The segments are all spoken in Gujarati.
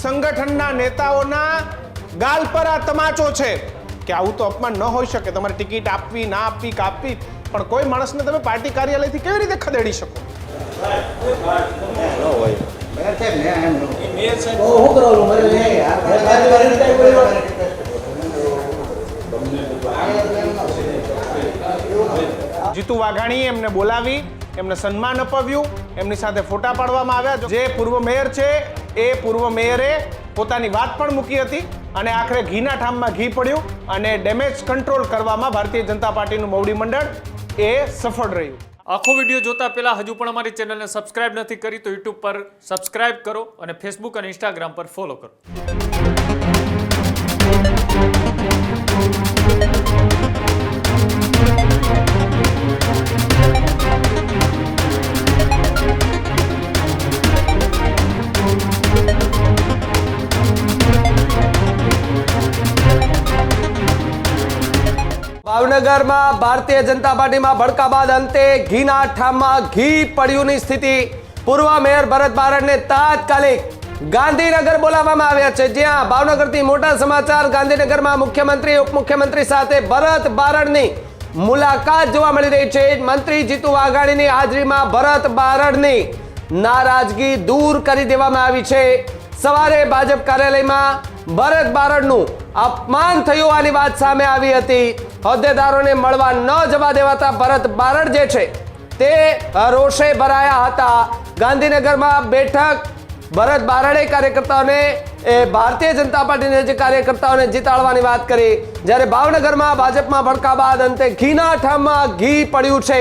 સંગઠનના નેતાઓના ગાલ પર આ તમાચો છે કે આવું તો અપમાન ન હોઈ શકે. તમારે ટિકિટ આપવી ના આપવી કાપવી, પણ કોઈ માણસને તમે પાર્ટી કાર્યાલયથી કેવી રીતે ખદેડી શકો? જીતુ વાઘાણી એમને બોલાવી, એમને સન્માન અપાવ્યું, એમની સાથે ફોટા પાડવામાં આવ્યા. જે પૂર્વ મેયર છે એ પૂર્વ મેયરે પોતાની વાત પણ મૂકી હતી અને આખરે ઘીના ઠામમાં ઘી પડ્યું અને ડેમેજ કંટ્રોલ કરવામાં ભારતીય જનતા પાર્ટીનું મોવડી મંડળ એ સફળ રહ્યું. આખો વિડીયો જોતા પહેલા હજુ પણ અમારી ચેનલને સબસ્ક્રાઇબ નથી કરી તો યુટ્યુબ પર સબસ્ક્રાઇબ કરો અને ફેસબુક અને ઇન્સ્ટાગ્રામ પર ફોલો કરો. ભાવનગરમાં ભારતીય જનતા પાર્ટીમાં ભડકા બાદ અંતે ઘીના ઠામમાં ઘી પડ્યુંની સ્થિતિ. પૂર્વ મેયર ભરત બારડને તાત્કાલિક ગાંધીનગર બોલાવવામાં આવ્યા છે, જ્યાં ભાવનગરથી મોટા સમાચાર. ગાંધીનગરમાં મુખ્યમંત્રી ઉપમુખ્યમંત્રી સાથે ભરત બારડની મુલાકાત જોવા મળી રહી છે. મંત્રી જીતુ વાઘાણીની હાજરીમાં ભરત બારડની નારાજગી દૂર કરી દેવામાં આવી છે. સવારે ભાજપ કાર્યાલયમાં ભરત બારડનું અપમાન થયું હોવાની વાત સામે આવી હતી. હોદ્દેદારોને મળવા ન જવા દેવાતા ભરત બારડ જે છે તે રોષે ભરાયા હતા. ગાંધીનગરમાં બેઠક ભરત બારડે કાર્યકર્તાઓને ભારતીય જનતા પાર્ટીના જે કાર્યકર્તાઓને જીતાડવાની વાત કરી, જ્યારે ભાવનગરમાં ભાજપમાં ભડકા બાદ અંતે ઘીના ઠામમાં ઘી પડ્યું છે.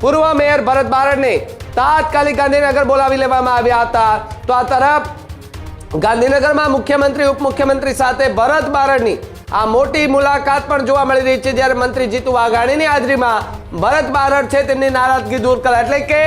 પૂર્વ મેયર ભરત બારડને તાત્કાલિક ગાંધીનગર બોલાવી લેવામાં આવ્યા હતા. તો આ તરફ ગાંધીનગરમાં મુખ્યમંત્રી ઉપમુખ્યમંત્રી સાથે ભરત બારડની આ મોટી મુલાકાત પણ જોવા મળી રહી છે, જ્યારે મંત્રી જીતુ વાઘાણીની હાજરીમાં ભરત બારડ છે તેમની નારાજગી દૂર કરાય. એટલે કે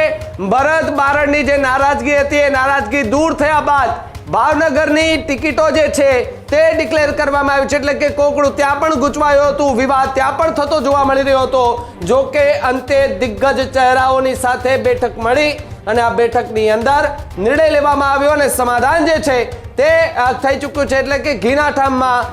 ભરત બારડની જે નારાજગી હતી એ નારાજગી દૂર થયા બાદ ભાવનગરની ટિકિટો જે છે તે ડિક્લેર કરવામાં આવી છે. એટલે કે કોકડું ત્યાં પણ ગૂંચવાયું હતું, વિવાદ ત્યાં પણ થતો જોવા મળી રહ્યો હતો. જો કે અંતે દિગ્ગજ ચહેરાઓની સાથે બેઠક મળી અને આ બેઠકની અંદર નિર્ણય લેવામાં આવ્યો અને સમાધાન જે છે તે થઈ ચૂક્યું છે. એટલે કે ઘીના ઠામમાં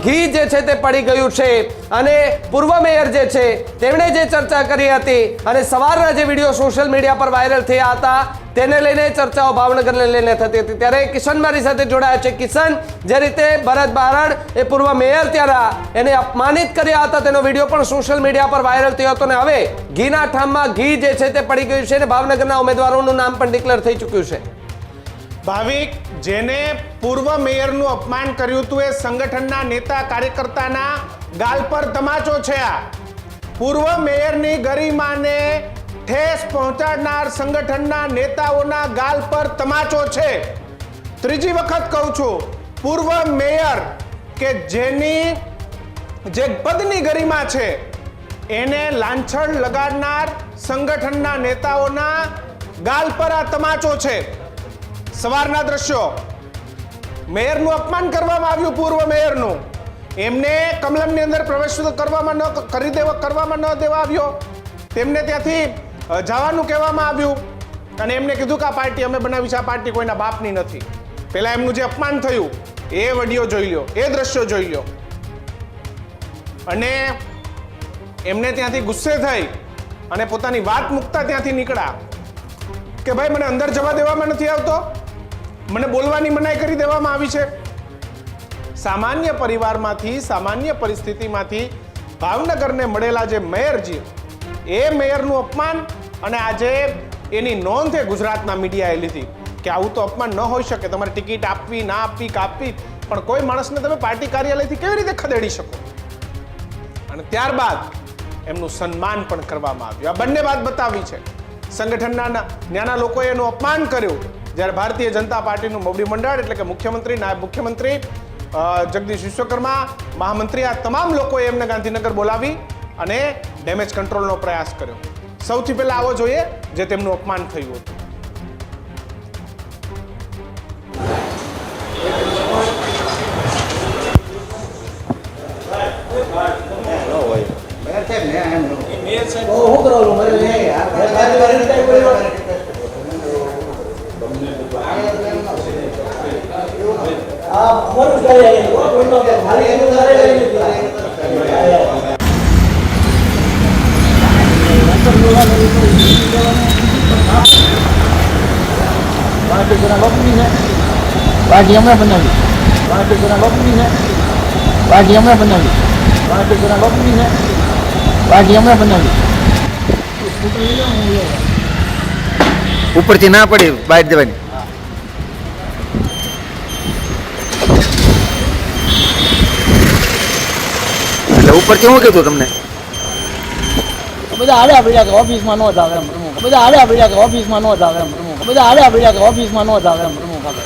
ઘી જે છે તે પડી ગયું છે. અને પૂર્વ મેયર જે છે તેમણે જે ચર્ચા કરી હતી અને સવારના જે વિડીયો સોશિયલ મીડિયા પર વાયરલ થયા હતા તેને લઈને ચર્ચાઓ ભાવનગરને લઈને થતી હતી. ત્યારે કિશન મારી સાથે જોડાયા છે. કિશન, જે રીતે ભરત બારડ એ પૂર્વ મેયર ત્યારે એને અપમાનિત કર્યા હતા તેનો વિડીયો પણ સોશિયલ મીડિયા પર વાયરલ થયો હતો અને હવે ઘીના ઠામમાં ઘી જે છે તે પડી ગયું છે અને ભાવનગરના ઉમેદવારોનું નામ પણ ડિક્લેર થઈ ચૂક્યું છે. ભાવિક, જેને પૂર્વ મેયરનું અપમાન કર્યું હતું એ સંગઠનના નેતા કાર્યકર્તાના ગાલ પર તમાચો છે. આ પૂર્વ મેયરની ગરિમાને ઠેસ પહોંચાડનાર સંગઠનના નેતાઓના ગાલ પર તમાચો છે. ત્રીજી વખત કહું છું, પૂર્વ મેયર કે જેની જે પદની ગરિમા છે એને લાંછન લગાડનાર સંગઠનના નેતાઓના ગાલ પર આ તમાચો છે. સવારના દ્રશ્યો, મેયરનું અપમાન કરવામાં આવ્યું. પૂર્વ મેયરનું એમને કમલમની અંદર પ્રવેશ કરવામાં ન દેવા આવ્યો. તેમને ત્યાંથી જવાનું કહેવામાં આવ્યું અને એમને કીધું કે આ પાર્ટી અમે બનાવી છે, આ પાર્ટી કોઈના બાપની નથી. પહેલા એમનું જે અપમાન થયું એ વિડીયો જોઈ લો, એ દ્રશ્યો જોઈ લો. અને એમને ત્યાંથી ગુસ્સે થઈ અને પોતાની વાત મૂકતા ત્યાંથી નીકળ્યા કે ભાઈ મને અંદર જવા દેવામાં નથી આવતો, મને બોલવાની મનાઈ કરી દેવામાં આવી છે. સામાન્ય પરિવારમાંથી, સામાન્ય પરિસ્થિતિમાંથી ભાવનગરને મળેલા જે મેયરજી, એ મેયરનું અપમાન અને આજે એની નોંધ એ ગુજરાતના મીડિયાએ લીધી કે આવું તો અપમાન ન હોઈ શકે. તમારે ટિકિટ આપવી ના આપવી કાપવી, પણ કોઈ માણસને તમે પાર્ટી કાર્યાલયથી કેવી રીતે ખદેડી શકો? અને ત્યારબાદ એમનું સન્માન પણ કરવામાં આવ્યું. આ બંને વાત બતાવી છે. સંગઠનના નાના લોકોએ એનું અપમાન કર્યું, જ્યારે ભારતીય જનતા પાર્ટીનું મોવડી મંડળ એટલે કે મુખ્યમંત્રી, નાયબ મુખ્યમંત્રી જગદીશ વિશ્વકર્મા, મહામંત્રી, આ તમામ લોકોએ એમને ગાંધીનગર બોલાવી અને ડેમેજ કંટ્રોલનો પ્રયાસ કર્યો. સૌથી પહેલા આવો જોઈએ જે તેમનું અપમાન થયું હતું. પાર્ટી હમણાં બનાવી પાર્ટી કોના બાપુની છે પાર્ટી હમણાં બનાવી પાર્ટી કોના બાપુની છે પાર્ટી હમણાં બનાવી ઉપરથી ના પડી બહાર દેવાની એટલે ઉપરથી શું કીધું તમને બધા હાલ્યા પડ્યા કે ઓફિસમાં ન જાવ એમ પ્રમુખ બધા હાલ્યા પડ્યા કે ઓફિસમાં ન જાવ એમ પ્રમુખ બધા હાલ્યા પડ્યા કે ઓફિસમાં ન જાવ એમ પ્રમુખ આપણે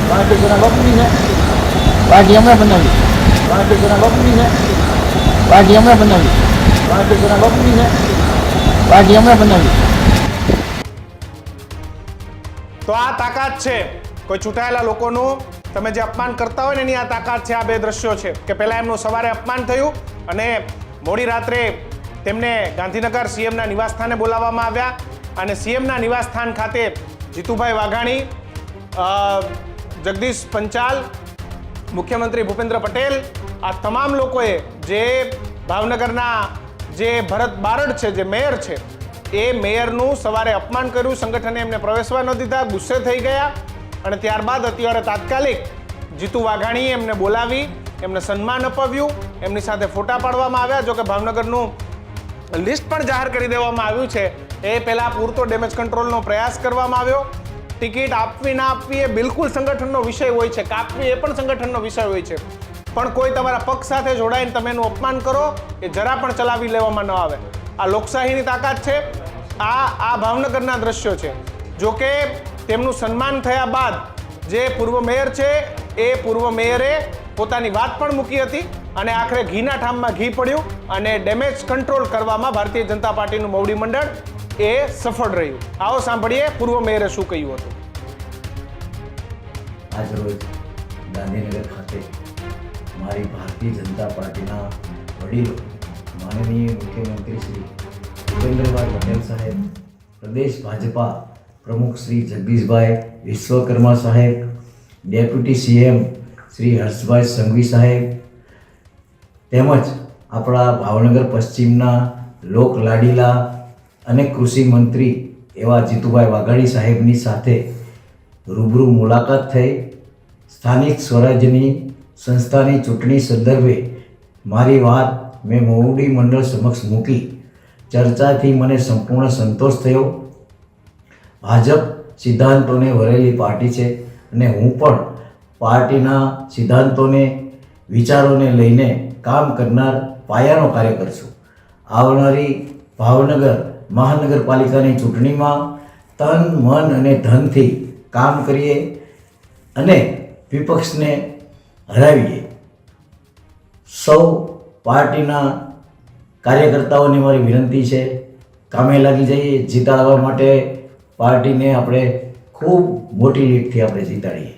પાર્ટી કોના બાપુની છે પાર્ટી હમણાં બનાવી પાર્ટી કોના બાપુની છે પાર્ટી હમણાં બનાવી પાર્ટી કોના બાપુની છે પાર્ટી હમણાં બનાવી તો આ તાકાત છે કોઈ ચૂંટાયેલા લોકોનું તમે જે અપમાન કરતા હોય ને એની આ તાકાત છે. આ બે દ્રશ્યો છે કે પહેલા એમનું સવારે અપમાન થયું અને મોડી રાત્રે તેમને ગાંધીનગર સીએમના નિવાસસ્થાને બોલાવવામાં આવ્યા અને સીએમના નિવાસસ્થાન ખાતે જીતુભાઈ વાઘાણી, જગદીશ પંચાલ, મુખ્યમંત્રી ભૂપેન્દ્ર પટેલ, આ તમામ લોકોએ જે ભાવનગરના જે ભરત બારડ છે, જે મેયર છે, એ મેયરનું સવારે અપમાન કર્યું. સંગઠને એમને પ્રવેશવા ન દીધા, ગુસ્સે થઈ ગયા અને ત્યારબાદ અત્યારે તાત્કાલિક જીતુ વાઘાણીએ એમને બોલાવી એમને સન્માન અપાવ્યું, એમની સાથે ફોટા પાડવામાં આવ્યા. જો કે ભાવનગરનું લિસ્ટ પણ જાહેર કરી દેવામાં આવ્યું છે. એ પહેલાં પૂરતો ડેમેજ કંટ્રોલનો પ્રયાસ કરવામાં આવ્યો. ટિકિટ આપવી ના આપવી એ બિલકુલ સંગઠનનો વિષય હોય છે, કાપવી એ પણ સંગઠનનો વિષય હોય છે, પણ કોઈ તમારા પક્ષ સાથે જોડાઈને તમે એનું અપમાન કરો એ જરા પણ ચલાવી લેવામાં ન આવે. આ લોકશાહીની તાકાત છે. આ ભાવનગરના દ્રશ્યો છે. જો કે તેમનું સન્માન થયા બાદ જે પૂર્વ મેયર છે એ પૂર્વ મેયરે પોતાની વાત પણ મૂકી હતી અને આખરે ઘીના ઠામમાં ઘી પડ્યું અને ડેમેજ કંટ્રોલ કરવામાં ભારતીય જનતા પાર્ટીનું મોવડી મંડળ એ સફળ રહ્યું. આવો સાંભળીએ પૂર્વ મેયરે શું કહ્યું હતું. આજ રોજ ગાંધીનગર ખાતે મારી ભારતીય જનતા પાર્ટીના વડીલો માનનીય મુખ્યમંત્રી શ્રી ભૂપેન્દ્રભાઈ પટેલ સાહેબ, પ્રદેશ ભાજપા પ્રમુખ શ્રી જગદીશભાઈ વિશ્વકર્મા સાહેબ, ડેપ્યુટી સીએમ શ્રી હર્ષભાઈ સંઘવી સાહેબ તેમજ આપણા ભાવનગર પશ્ચિમના લોકલાડીલા અને કૃષિ મંત્રી એવા જીતુભાઈ વાઘાણી સાહેબની સાથે રૂબરૂ મુલાકાત થઈ. સ્થાનિક સ્વરાજ્યની સંસ્થાની ચૂંટણી સંદર્ભે મારી વાત મેં મોવડી મંડળ સમક્ષ મૂકી. ચર્ચાથી મને સંપૂર્ણ સંતોષ થયો. ભાજપ સિદ્ધાંતોને વરેલી પાર્ટી છે અને હું પણ પાર્ટીના સિદ્ધાંતોને વિચારોને લઈને કામ કરનાર પાયાનો કાર્યકર છું. આવનારી ભાવનગર મહાનગરપાલિકાની ચૂંટણીમાં તન, મન અને ધનથી કામ કરીએ અને વિપક્ષને હરાવીએ. સૌ પાર્ટીના કાર્યકર્તાઓને મારી વિનંતી છે, કામે લાગી જઈએ. જીતાડવા માટે પાર્ટીને આપણે ખૂબ મોટી લીડથી આપણે જીતાડીએ.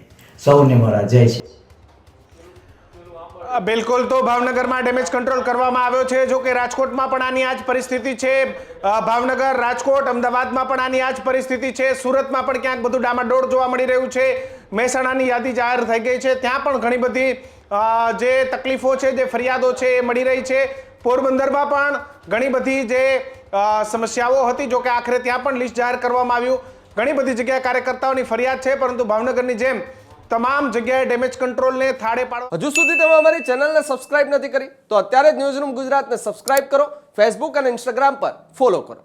સૌને મારા જય છે. બિલકુલ. તો ભાવનગરમાં ડેમેજ કંટ્રોલ કરવામાં આવ્યો છે. જો કે રાજકોટમાં પણ આની આ જ પરિસ્થિતિ છે. ભાવનગર, રાજકોટ, અમદાવાદમાં પણ આની આ જ પરિસ્થિતિ છે. સુરતમાં પણ ક્યાંક બધું ડામાડોળ જોવા મળી રહ્યું છે. મહેસાણાની યાદી જાહેર થઈ ગઈ છે, ત્યાં પણ ઘણી બધી જે તકલીફો છે, જે ફરિયાદો છે એ મળી રહી છે. પોરબંદરમાં પણ ઘણી બધી જે સમસ્યાઓ હતી, જો કે આખરે ત્યાં પણ લિસ્ટ જાહેર કરવામાં આવ્યું. ઘણી બધી જગ્યાએ કાર્યકર્તાઓની ફરિયાદ છે, પરંતુ ભાવનગરની જેમ તમામ જગ્યાએ ડેમેજ કંટ્રોલને થાળે પાડો. હજુ સુધી તમે અમારી ચેનલને સબસ્ક્રાઇબ નથી કરી તો અત્યારે જ ન્યૂઝરૂમ ગુજરાતને સબસ્ક્રાઇબ કરો, ફેસબુક અને ઇન્સ્ટાગ્રામ પર ફોલો કરો.